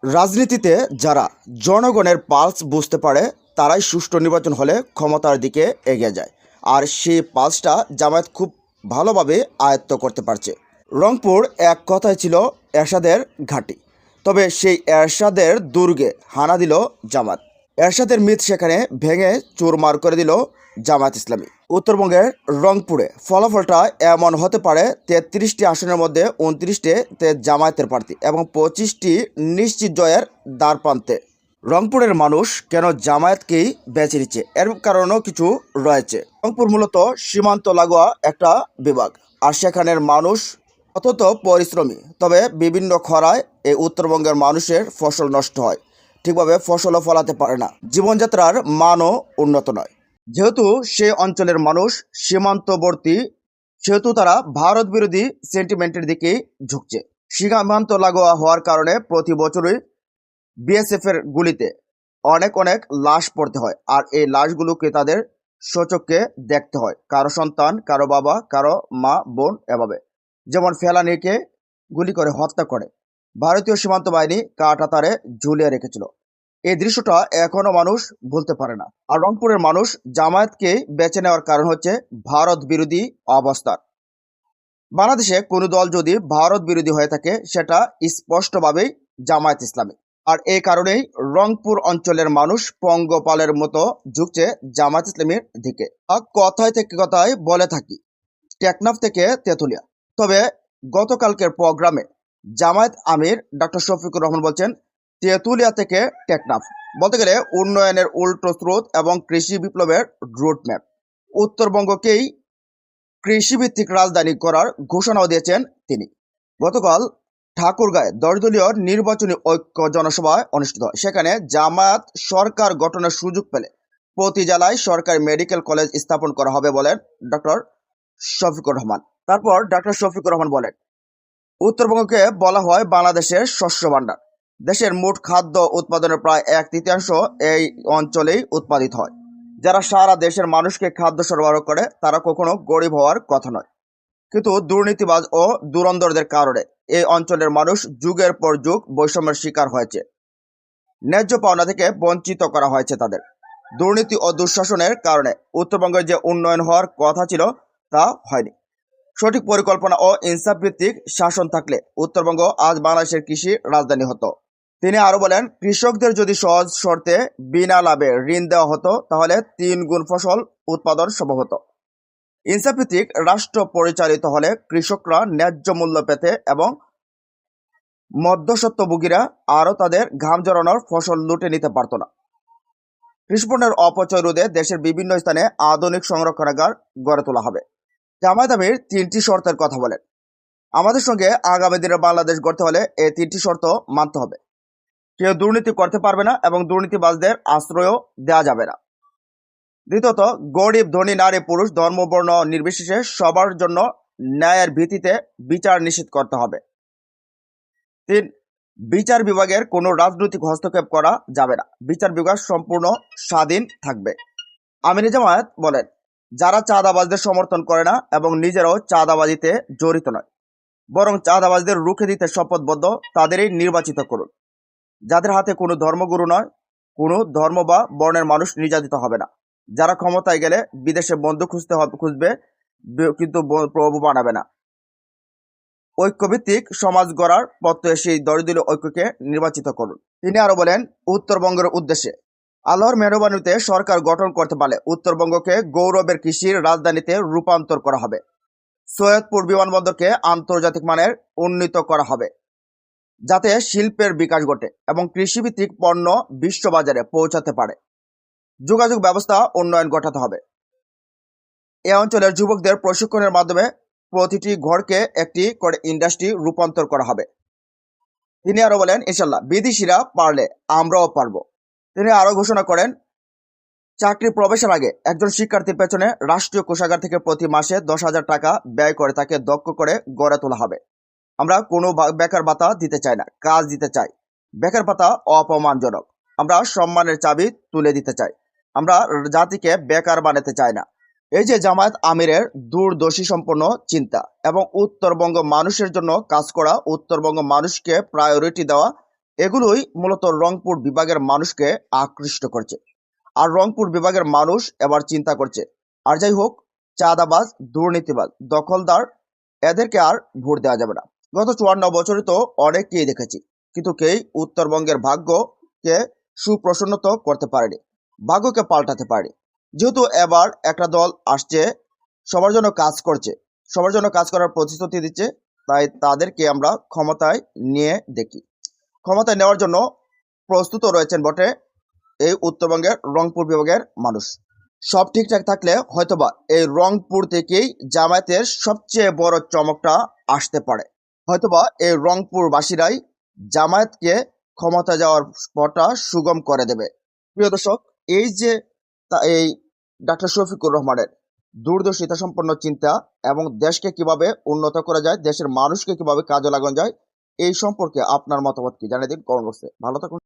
রাজনীতিতে যারা জনগণের পালস বুঝতে পারে তারাই সুষ্ঠু নির্বাচন হলে ক্ষমতার দিকে এগিয়ে যায়। আর সেই পালসটা জামায়াত খুব ভালোভাবে আয়ত্ত করতে পারছে। রংপুর এক কথায় ছিল এরশাদের ঘাঁটি, তবে সেই এরশাদের দুর্গে হানা দিল জামাত। এরশাদের মিথ সেখানে ভেঙে চুরমার করে দিল জামায়াত ইসলামী। উত্তরবঙ্গের রংপুরে ফলাফলটা এমন হতে পারে ৩৩টি আসনের মধ্যে ২৯টিতে জামায়াতের প্রার্থী এবং ২৫টি নিশ্চিত জয়ের দ্বারপ্রান্তে। রংপুরের মানুষ কেন জামায়াতকেই বেছে নিচ্ছে এর কারণও কিছু রয়েছে। রংপুর মূলত সীমান্ত লাগোয়া একটা বিভাগ, আর সেখানের মানুষ অত্যন্ত পরিশ্রমী। তবে বিভিন্ন খরায় এই উত্তরবঙ্গের মানুষের ফসল নষ্ট হয়, ঠিকভাবে ফসলও ফলাতে পারে না, জীবনযাত্রার মানও উন্নত নয়। যেহেতু সেই অঞ্চলের মানুষ সীমান্তবর্তী, সেহেতু তারা ভারত বিরোধী সেন্টিমেন্টের দিকেই ঝুঁকছে। সীমান্ত লাগোয়া হওয়ার কারণে প্রতি বছরই বিএসএফ এর গুলিতে অনেক অনেক লাশ পড়তে হয়, আর এই লাশগুলোকে তাদের সচক্ষে দেখতে হয়। কারো সন্তান, কারো বাবা, কারো মা, বোন, এভাবে। যেমন ফেলানিকে গুলি করে হত্যা করে ভারতীয় সীমান্ত বাহিনী কাঁটাতারে ঝুলিয়ে রেখেছিল। এই দৃশ্যটা এখনো মানুষ ভুলতে পারে না। আর রংপুরের মানুষ জামায়াতকে বেছে নেওয়ার কারণ হচ্ছে ভারত বিরোধী অবস্থান। বাংলাদেশে কোনো দল যদি ভারত বিরোধী হয়ে থাকে সেটা স্পষ্টভাবেই জামায়াত ইসলামী। আর এই কারণেই রংপুর অঞ্চলের মানুষ পঙ্গপালের মতো ঝুঁকছে জামায়াত ইসলামীর দিকে। আর কথায় থেকে কথায় বলে থাকি টেকনাফ থেকে তেঁতুলিয়া। তবে গতকালকের প্রোগ্রামে জামায়াত আমির ডক্টর শফিকুর রহমান বলছেন তেঁতুলিয়া থেকে টেকনাফ, বলতে গেলে উন্নয়নের উল্টো স্রোত এবং কৃষি বিপ্লবের রুট ম্যাপ। উত্তরবঙ্গকেই কৃষিভিত্তিক রাজধানী করার ঘোষণাও দিয়েছেন তিনি। গতকাল ঠাকুরগাঁয়ে ১০ দলীয় নির্বাচনী ঐক্য জনসভায় অনুষ্ঠিত হয়। সেখানে জামায়াত সরকার গঠনের সুযোগ পেলে প্রতি জেলায় সরকারি মেডিকেল কলেজ স্থাপন করা হবে বলেন ডক্টর শফিকুর রহমান। তারপর ডক্টর শফিকুর রহমান বলেন, উত্তরবঙ্গকে বলা হয় বাংলাদেশের শস্য ভাণ্ডার। দেশের মোট খাদ্য উৎপাদনের প্রায় ১/৩ এই অঞ্চলেই উৎপাদিত হয়। যারা সারা দেশের মানুষকে খাদ্য সরবরাহ করে তারা কখনো গরিব হওয়ার কথা নয়, কিন্তু দুর্নীতিবাজ ও দুরন্দরদের কারণে এই অঞ্চলের মানুষ যুগের পর যুগ বৈষম্যের শিকার হয়েছে। ন্যায্য পাওনা থেকে বঞ্চিত করা হয়েছে তাদের। দুর্নীতি ও দুঃশাসনের কারণে উত্তরবঙ্গের যে উন্নয়ন হওয়ার কথা ছিল তা হয়নি। সঠিক পরিকল্পনা ও ইনসাফ ভিত্তিক শাসন থাকলে উত্তরবঙ্গ আজ বাংলাদেশের কৃষি রাজধানী হতো। তিনি আরো বলেন, কৃষকদের যদি সহজ শর্তে বিনা লাভে ঋণ দেওয়া হতো তাহলে ৩ গুণ ফসল উৎপাদন সম্ভব হতো। ইনসাফ ভিত্তিক রাষ্ট্র পরিচালিত হলে কৃষকরা ন্যায্য মূল্য পেতে এবং মধ্যস্বত্বভোগীরা আরও তাদের ঘাম জড়ানোর ফসল লুটে নিতে পারত না। কৃষিপণ্যের অপচয় রোধে দেশের বিভিন্ন স্থানে আধুনিক সংরক্ষণাগার গড়ে তোলা হবে। জামায়াত আমির ৩টি শর্তের কথা বলেন। আমাদের সঙ্গে আগামী দিনের বাংলাদেশ গড়তে হলে এই ৩টি শর্ত মানতে হবে। কেউ দুর্নীতি করতে পারবে না এবং দুর্নীতিবাজদের আশ্রয়ও দেওয়া যাবে না। দ্বিতীয়ত, গরিব, ধনী, নারী, পুরুষ, ধর্ম, বর্ণ নির্বিশেষে সবার জন্য ন্যায়ের ভিত্তিতে বিচার নিশ্চিত করতে হবে। ৩, বিচার বিভাগের কোনো রাজনৈতিক হস্তক্ষেপ করা যাবে না। বিচার বিভাগ সম্পূর্ণ স্বাধীন থাকবে। আমির জামায়াত বলেন, যারা চাঁদাবাজদের সমর্থন করে না এবং নিজেরাও চাঁদাবাজিতে জড়িত নয়, বরং চাঁদাবাজদের রুখে দিতে শপথবদ্ধ, তাদেরই নির্বাচিত করুন। যাদের হাতে কোনো ধর্মগুরু নয়, কোনো ধর্ম বা বর্ণের মানুষ নির্যাতিত হবে না। যারা ক্ষমতায় গেলে বিদেশে বন্ধু খুঁজবে, কিন্তু প্রভু বানাবে না। ঐক্যভিত্তিক সমাজ গড়ার পথে সেই দলীয় ঐক্যকে নির্বাচিত করুন। তিনি আরো বলেন, উত্তরবঙ্গের উদ্দেশ্যে আল্লাহর মেহরবানিতে সরকার গঠন করতে পারলে উত্তরবঙ্গকে গৌরবের কৃষির রাজধানীতে রূপান্তর করা হবে। সৈয়দপুর বিমানবন্দরকে আন্তর্জাতিক মানের উন্নীত করা হবে, যাতে শিল্পের বিকাশ ঘটে এবং কৃষিভিত্তিক পণ্য বিশ্ববাজারে পৌঁছাতে পারে। যোগাযোগ ব্যবস্থা উন্নয়ন ঘটাতে হবে। এ অঞ্চলের যুবকদের প্রশিক্ষণের মাধ্যমে প্রতিটি ঘরকে একটি করে ইন্ডাস্ট্রি রূপান্তর করা হবে। তিনি আরো বলেন, ইনশাল্লাহ বিদেশিরা পারলে আমরাও পারবো। তিনি আরো ঘোষণা করেন, চাকরি প্রবেশের আগে একজন শিক্ষার্থীর পেছনে রাষ্ট্রীয় কোষাগার থেকে প্রতি মাসে 10,000 টাকা ব্যয় করে তাকে দক্ষ করে গড়ে তোলা হবে। আমরা কোনো বেকার ভাতা দিতে চাই না, কাজ দিতে চাই। বেকার ভাতা অপমানজনক। আমরা সম্মানের চাবি তুলে দিতে চাই। আমরা জাতিকে বেকার বানাতে চাই না। এই যে জামায়াত আমিরের দূরদর্শী সম্পন্ন চিন্তা এবং উত্তরবঙ্গ মানুষের জন্য কাজ করা, উত্তরবঙ্গ মানুষকে প্রায়োরিটি দেওয়া, এগুলোই মূলত রংপুর বিভাগের মানুষকে আকৃষ্ট করছে। আর রংপুর বিভাগের মানুষ এবার চিন্তা করছে, আর যাই হোক, চাঁদাবাজ, দুর্নীতিবাজ, দখলদার, এদেরকে আর ভোট দেওয়া যাবে না। গত 54 বছরে তো অনেককেই দেখেছি, কিন্তু কেই উত্তরবঙ্গের ভাগ্যকে সুপ্রসন্নত করতে পারেনি, ভাগ্যকে পাল্টাতে পারেনি। যেহেতু এবার একটা দল আসছে, সবার জন্য কাজ করছে, সবার জন্য কাজ করার প্রতিশ্রুতি দিচ্ছে, তাই তাদেরকে আমরা ক্ষমতায় নিয়ে দেখি। ক্ষমতায় নেওয়ার জন্য প্রস্তুত রয়েছেন বটে এই উত্তরবঙ্গের রংপুর বিভাগের মানুষ। সব ঠিকঠাক থাকলে হয়তোবা এই রংপুর থেকেই জামায়াতের সবচেয়ে বড় চমকটা আসতে পারে। হয়তোবা এই রংপুরবাসীরাই জামায়াতকে ক্ষমতা যাওয়ার পথটা সুগম করে দেবে। প্রিয় দর্শক, এই যে এই ডাক্তার শফিকুর রহমানের দূরদর্শিতা সম্পন্ন চিন্তা এবং দেশকে কিভাবে উন্নত করা যায়, দেশের মানুষকে কিভাবে কাজে লাগানো যায়, এই সম্পর্কে আপনার মতামত কি জানিয়ে দিন কমেন্ট বক্সে। ভালো থাকুন।